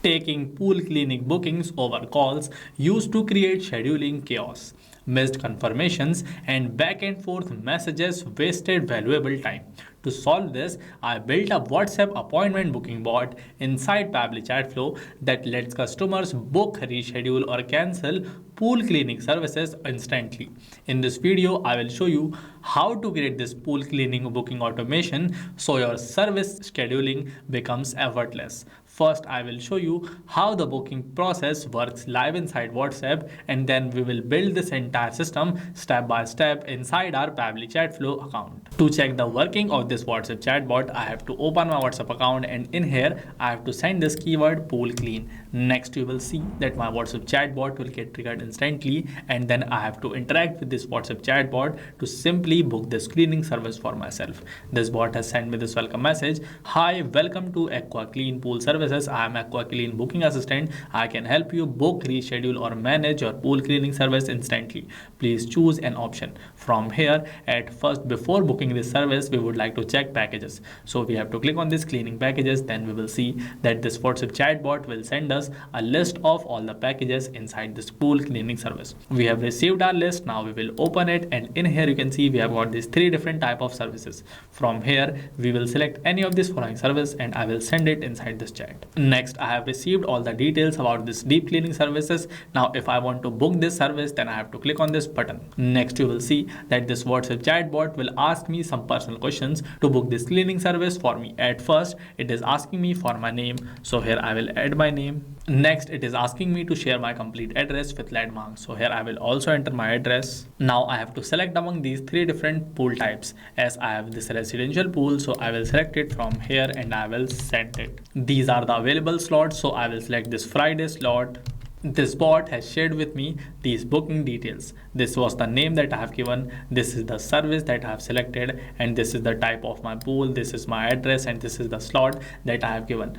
Taking pool cleaning bookings over calls used to create scheduling chaos. Missed confirmations and back and forth messages wasted valuable time. To solve this, I built a WhatsApp appointment booking bot inside Pabbly Chatflow that lets customers book, reschedule, or cancel pool cleaning services instantly. In this video, I will show you how to create this pool cleaning booking automation so your service scheduling becomes effortless. First, I will show you how the booking process works live inside WhatsApp, and then we will build this entire system step by step inside our Pabbly Chatflow account. To check the working of this WhatsApp chatbot, I have to open my WhatsApp account, and in here I have to send this keyword pool clean. Next, you will see that my WhatsApp chatbot will get triggered instantly, and then I have to interact with this WhatsApp chatbot to simply book this cleaning service for myself. This bot has sent me this welcome message. Hi, welcome to Aqua Clean Pool Services. I am Aqua Clean Booking Assistant. I can help you book, reschedule, or manage your pool cleaning service instantly. Please choose an option. From here, at first, before booking this service, we would like to check packages. So we have to click on this cleaning packages. Then we will see that this WhatsApp chatbot will send us a list of all the packages inside this pool cleaning service. We have received our list. Now we will open it, and in here you can see we have got these three different type of services. From here, we will select any of this following service, and I will send it inside this chat. Next, I have received all the details about this deep cleaning services. Now, if I want to book this service, then I have to click on this button. Next, you will see that this WhatsApp chatbot will ask me some personal questions to book this cleaning service for me. At first, it is asking me for my name. So here I will add my name. Next, it is asking me to share my complete address with landmarks. So here I will also enter my address. Now I have to select among these three different pool types. As I have this residential pool, so I will select it from here and I will send it. These are the available slots, so I will select this Friday slot. This bot has shared with me these booking details. This was the name that I have given, this is the service that I have selected, and this is the type of my pool, this is my address, and this is the slot that I have given.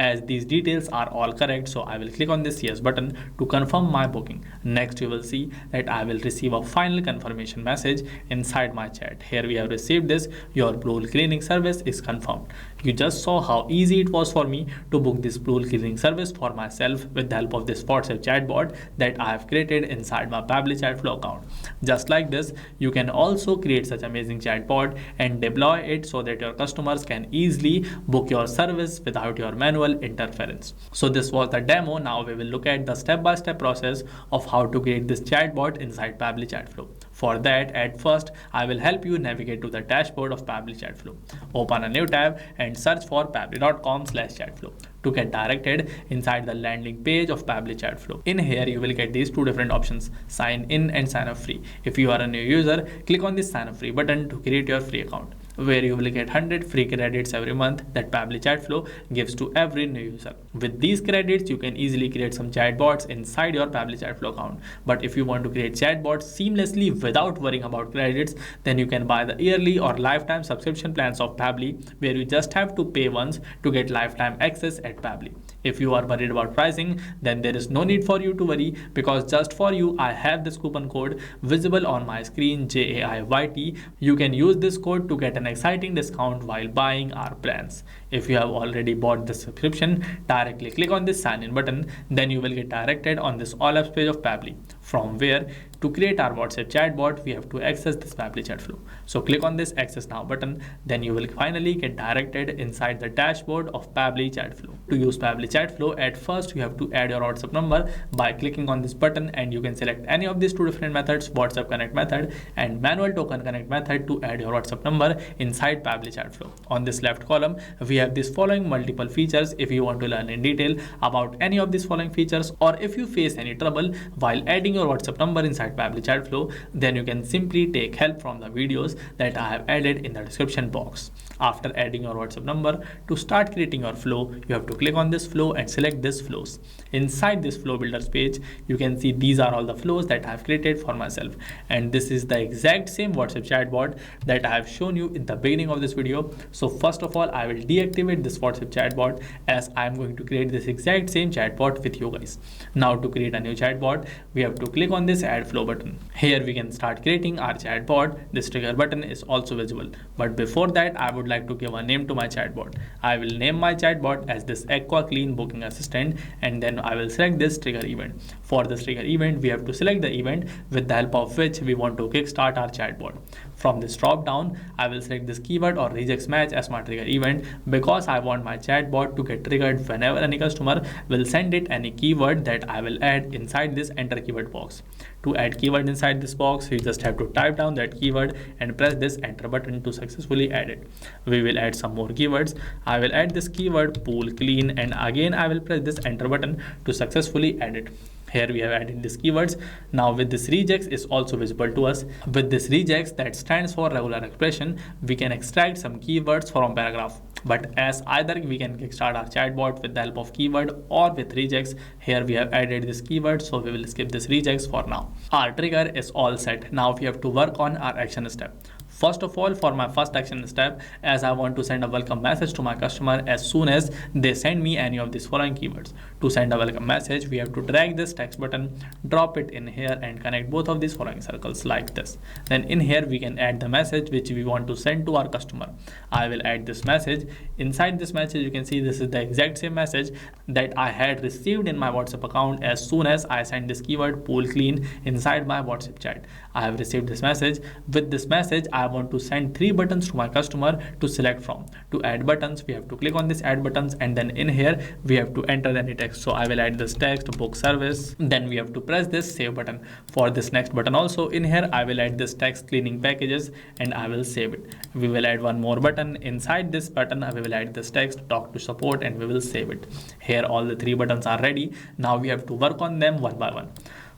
As these details are all correct, so I will click on this yes button to confirm my booking. Next, you will see that I will receive a final confirmation message inside my chat. Here we have received this, your pool cleaning service is confirmed. You just saw how easy it was for me to book this pool cleaning service for myself with the help of this WhatsApp chatbot that I have created inside my Pabbly Chatflow account. Just like this, you can also create such amazing chatbot and deploy it so that your customers can easily book your service without your manual interference. So this was the demo. Now we will look at the step-by-step process of how to create this chatbot inside Pabbly Chatflow. For that, at first, I will help you navigate to the dashboard of Pabbly Chatflow. Open a new tab and search for pabbly.com/chatflow to get directed inside the landing page of Pabbly Chatflow. In here, you will get these two different options, sign in and sign up free. If you are a new user, click on this sign up free button to create your free account, where you will get 100 free credits every month that Pabbly Chatflow gives to every new user. With these credits, you can easily create some chatbots inside your Pabbly Chatflow account. But if you want to create chatbots seamlessly without worrying about credits, then you can buy the yearly or lifetime subscription plans of Pabbly, where you just have to pay once to get lifetime access at Pabbly. If you are worried about pricing, then there is no need for you to worry, because just for you, I have this coupon code visible on my screen, JAIYT. You can use this code to get an exciting discount while buying our plans. If you have already bought the subscription, directly click on this sign in button, then you will get directed on this all apps page of Pabbly, from where to create our WhatsApp chatbot, we have to access this Pabbly Chatflow. So click on this access now button, then you will finally get directed inside the dashboard of Pabbly Chatflow. To use Pabbly Chatflow, at first you have to add your WhatsApp number by clicking on this button, and you can select any of these two different methods, WhatsApp Connect method and manual token connect method, to add your WhatsApp number inside Pabbly Chatflow. On this left column, we have this following multiple features. If you want to learn in detail about any of these following features, or if you face any trouble while adding your WhatsApp number inside Pabbly Chatflow, then you can simply take help from the videos that I have added in the description box. After adding your WhatsApp number, to start creating your flow, you have to click on this flow and select this flows. Inside this flow builders page, you can see these are all the flows that I have created for myself, and this is the exact same WhatsApp chatbot that I have shown you in the beginning of this video. So first of all, I will deactivate this WhatsApp chatbot, as I am going to create this exact same chatbot with you guys. Now to create a new chatbot, we have to click on this add flow button. Here we can start creating our chatbot. This trigger button is also visible, but before that, I would like to give a name to my chatbot. I will name my chatbot as this Aqua Clean Booking Assistant, and then I will select this trigger event. For this trigger event, we have to select the event with the help of which we want to kickstart our chatbot. From this drop down, I will select this keyword or regex match as my trigger event because I want my chatbot to get triggered whenever any customer will send it any keyword that I will add inside this enter keyword box. To add keyword inside this box, you just have to type down that keyword and press this enter button to successfully add it. We will add some more keywords. I will add this keyword pool clean, and again I will press this enter button to successfully add it. Here we have added these keywords. Now with this regex is also visible to us. With this regex, that stands for regular expression, we can extract some keywords from paragraph. But as either we can kickstart our chatbot with the help of keyword or with regex, here we have added this keyword, so we will skip this regex for now. Our trigger is all set. Now we have to work on our action step. First of all, for my first action step, as I want to send a welcome message to my customer as soon as they send me any of these following keywords. To send a welcome message, we have to drag this text button, drop it in here and connect both of these following circles like this. Then in here, we can add the message which we want to send to our customer. I will add this message. Inside this message, you can see this is the exact same message that I had received in my WhatsApp account as soon as I sent this keyword pool clean inside my WhatsApp chat. I have received this message. With this message, I want to send 3 buttons to my customer to select from. To add buttons, we have to click on this add buttons, and then in here we have to enter any text. So I will add this text book service. Then we have to press this save button. For this next button also, in here I will add this text cleaning packages and I will save it. We will add one more button. Inside this button we will add this text talk to support and we will save it. Here all the 3 buttons are ready. Now we have to work on them one by one.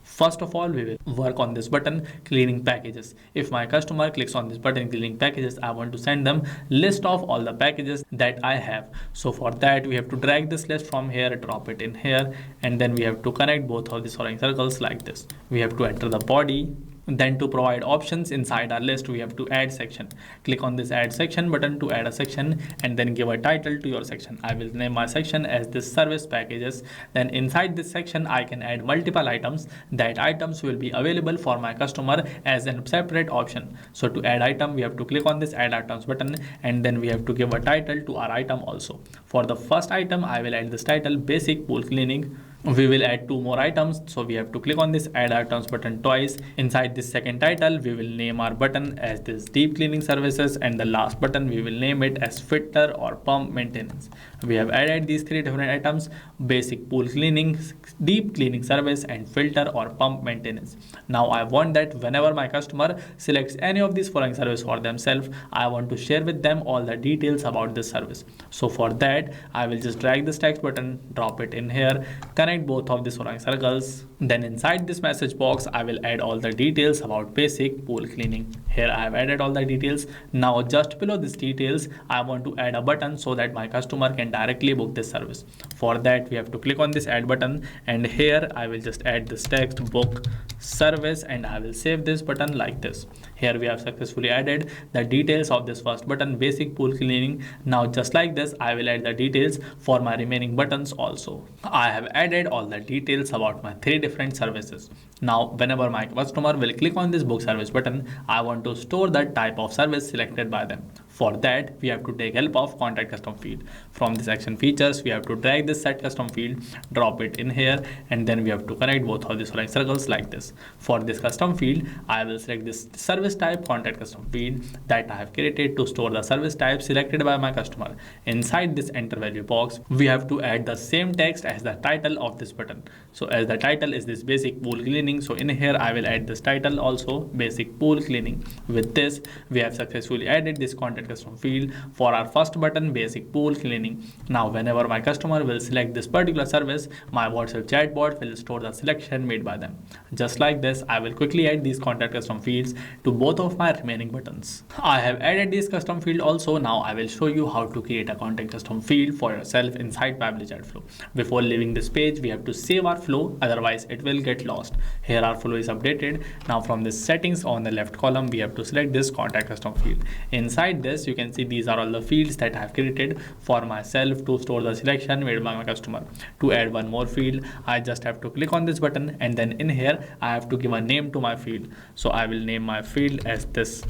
First of all, we will work on this button cleaning packages. If my customer clicks on this button cleaning packages, I want to send them list of all the packages that I have. So for that, we have to drag this list from here, drop it in here, and then we have to connect both of these following circles like this. We have to enter the body. Then to provide options inside our list, we have to add section. Click on this add section button to add a section and then give a title to your section. I will name my section as this service packages. Then inside this section, I can add multiple items. That items will be available for my customer as a separate option. So to add item, we have to click on this add items button and then we have to give a title to our item also. For the first item, I will add this title basic pool cleaning. We will add 2 more items, so we have to click on this add items button twice. Inside this second title, we will name our button as this deep cleaning services, and the last button we will name it as filter or pump maintenance. We have added these 3 different items: basic pool cleaning, deep cleaning service, and filter or pump maintenance. Now I want that whenever my customer selects any of these following service for themselves, I want to share with them all the details about this service. So for that, I will just drag this text button, drop it in here, connect both of these following circles. Then inside this message box, I will add all the details about basic pool cleaning. Here I have added all the details. Now just below these details, I want to add a button so that my customer can directly book this service. For that, we have to click on this add button, and here I will just add this text book service and I will save this button like this. Here we have successfully added the details of this first button basic pool cleaning. Now just like this, I will add the details for my remaining buttons also. I have added all the details about my 3 different services. Now whenever my customer will click on this book service button, I want to store the type of service selected by them. For that, we have to take help of contact custom field. From this action features, we have to drag this set custom field, drop it in here, and then we have to connect both of these following circles like this. For this custom field, I will select this service type contact custom field that I have created to store the service type selected by my customer. Inside this enter value box, we have to add the same text as the title of this button. So as the title is this basic pool cleaning, so in here I will add this title also basic pool cleaning. With this, we have successfully added this contact custom field for our first button basic pool cleaning. Now whenever my customer will select this particular service, my WhatsApp chatbot will store the selection made by them. Just like this, I will quickly add these contact custom fields to both of my remaining buttons. I have added this custom field also. Now I will show you how to create a contact custom field for yourself inside Pabbly Chatflow. Before leaving this page, we have to save our flow, otherwise it will get lost. Here our flow is updated. Now from this settings on the left column, we have to select this contact custom field. Inside this, you can see these are all the fields that I have created for myself to store the selection made by my customer. To add one more field, I just have to click on this button, and then in here I have to give a name to my field. So I will name my field as this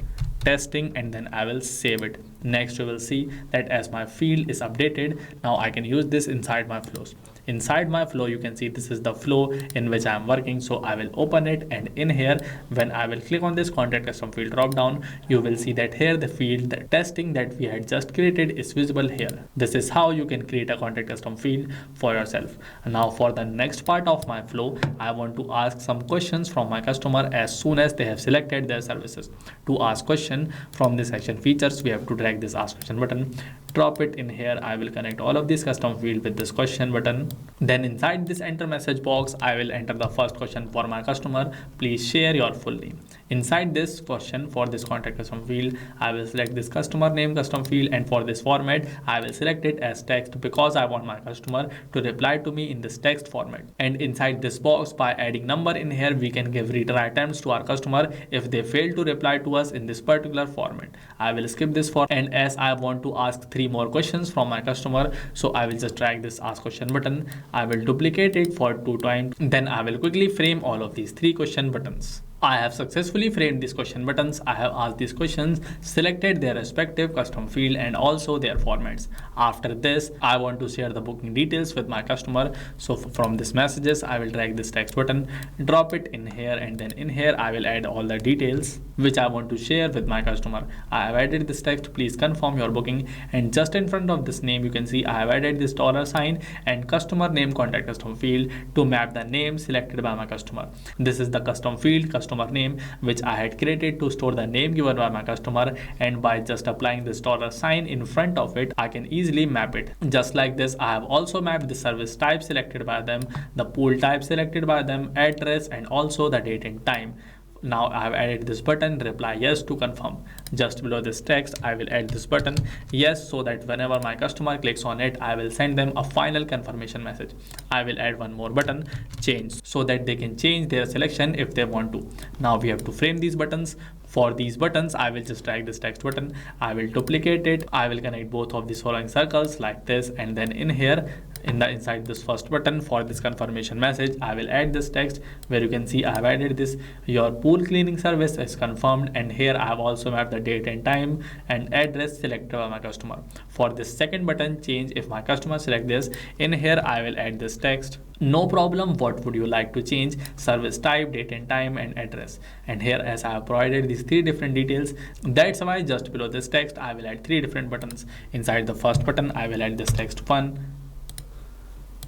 testing, and then I will save it. Next you will see that as my field is updated, now I can use this inside my flows. Inside my flow, you can see this is the flow in which I am working. So I will open it, and in here, when I will click on this contact custom field drop down, you will see that here the field, the testing that we had just created is visible here. This is how you can create a contact custom field for yourself. Now for the next part of my flow, I want to ask some questions from my customer as soon as they have selected their services. To ask question from this action features, we have to drag this ask question button, drop it in here. I will connect all of these custom field with this question button. Then inside this enter message box, I will enter the first question for my customer. Please share your full name. Inside this question for this contact custom field, I will select this customer name custom field, and for this format, I will select it as text because I want my customer to reply to me in this text format. And inside this box, by adding number in here, we can give retry attempts to our customer if they fail to reply to us in this particular format. I will skip this for, and as I want to ask 3 more questions from my customer, so I will just drag this ask question button. I will duplicate it for 2 times. Then I will quickly frame all of these 3 question buttons. I have successfully framed these question buttons. I have asked these questions, selected their respective custom field and also their formats. After this, I want to share the booking details with my customer. So from this messages, I will drag this text button, drop it in here, and then in here, I will add all the details which I want to share with my customer. I have added this text, please confirm your booking, and just in front of this name, you can see I have added this $sign and customer name contact custom field to map the name selected by my customer. This is the custom field, customer name, which I had created to store the name given by my customer, and by just applying this $sign in front of it, I can easily map it. Just like this, I have also mapped the service type selected by them, the pool type selected by them, address, and also the date and time. Now I have added this button, reply yes to confirm. Just below this text, I will add this button yes, so that whenever my customer clicks on it, I will send them a final confirmation message. I will add one more button, change, so that they can change their selection if they want to. Now we have to frame these buttons. For these buttons, I will just drag this text button, I will duplicate it, I will connect both of these following circles like this, and then in here, inside this first button for this confirmation message, I will add this text where you can see I have added this, your pool cleaning service is confirmed, and here I have also mapped the date and time and address selected by my customer. For this second button, change, if my customer select this, in here I will add this text, no problem, what would you like to change, service type, date and time, and address. And here, as I have provided these 3 different details, that's why just below this text I will add 3 different buttons. Inside the first button, I will add this text 1,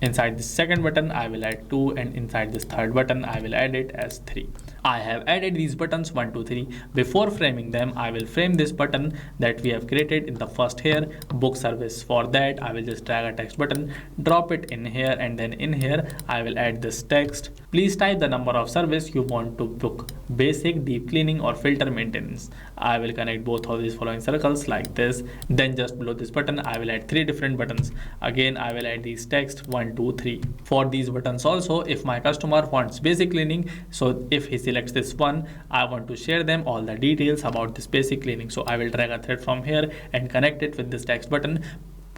inside this second button I will add 2, and inside this third button I will add it as 3. I have added these buttons 1, 2, 3. Before framing them, I will frame this button that we have created in the first here, book service. For that, I will just drag a text button, drop it in here, and then in here I will add this text. Please type the number of service you want to book, basic, deep cleaning, or filter maintenance. I will connect both of these following circles like this. Then just below this button, I will add 3 different buttons. Again, I will add these text 1, 2, 3. For these buttons also, if my customer wants basic cleaning, so if he selects this one, I want to share them all the details about this basic cleaning. So I will drag a thread from here and connect it with this text button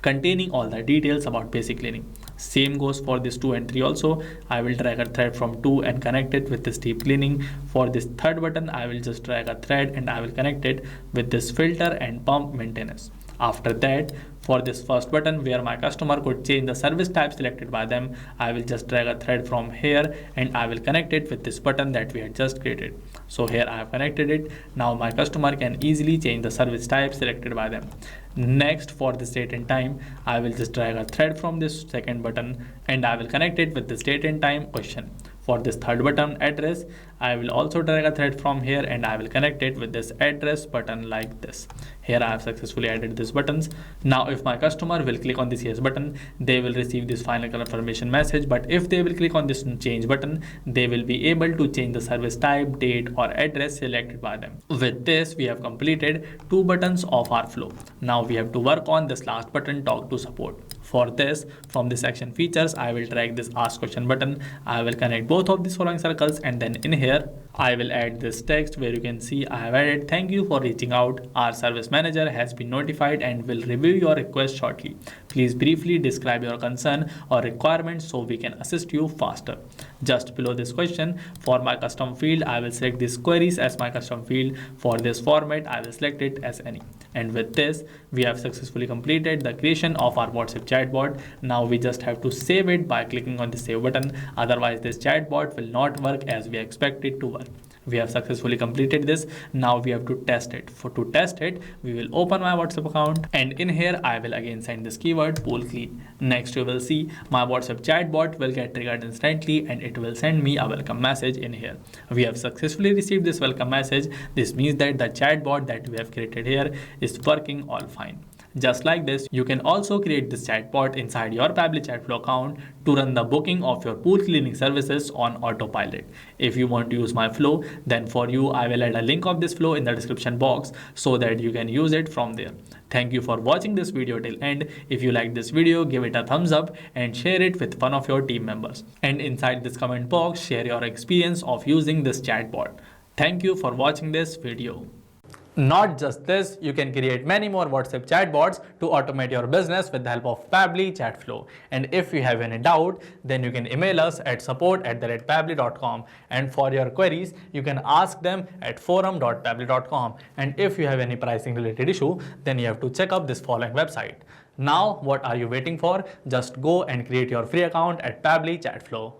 containing all the details about basic cleaning. Same goes for this 2 and 3 also. I will drag a thread from 2 and connect it with this deep cleaning. For this third button, I will just drag a thread and I will connect it with this filter and pump maintenance. After that, for this first button where my customer could change the service type selected by them, I will just drag a thread from here and I will connect it with this button that we had just created. So here I have connected it. Now my customer can easily change the service type selected by them. Next, for this date and time, I will just drag a thread from this second button and I will connect it with this date and time question. For this third button, address, I will also drag a thread from here and I will connect it with this address button like this. Here I have successfully added these buttons. Now if my customer will click on this yes button, they will receive this final confirmation message. But if they will click on this change button, they will be able to change the service type, date, or address selected by them. With this, we have completed 2 buttons of our flow. Now we have to work on this last button, talk to support. For this, from this action features, I will drag this ask question button. I will connect both of these following circles, and then in here I will add this text where you can see I have added, thank you for reaching out. Our service manager has been notified and will review your request shortly. Please briefly describe your concern or requirement so we can assist you faster. Just below this question, for my custom field, I will select these queries as my custom field. For this format, I will select it as any. And with this, we have successfully completed the creation of our WhatsApp chatbot. Now we just have to save it by clicking on the save button. Otherwise, this chatbot will not work as we expect it to work. We have successfully completed this. Now we have to test it. To test it, we will open my WhatsApp account, and in here I will again send this keyword pool clean. Next you will see my WhatsApp chatbot will get triggered instantly and it will send me a welcome message in here. We have successfully received this welcome message. This means that the chatbot that we have created here is working all fine. Just like this, you can also create this chatbot inside your Pabbly Chatflow account to run the booking of your pool cleaning services on autopilot. If you want to use my flow, then for you, I will add a link of this flow in the description box so that you can use it from there. Thank you for watching this video till end. If you like this video, give it a thumbs up and share it with one of your team members. And inside this comment box, share your experience of using this chatbot. Thank you for watching this video. Not just this, you can create many more WhatsApp chatbots to automate your business with the help of Pabbly Chatflow. And if you have any doubt, then you can email us at support@pabbly.com. And for your queries, you can ask them at forum.pabbly.com. And if you have any pricing related issue, then you have to check up this following website. Now, what are you waiting for? Just go and create your free account at Pabbly Chatflow.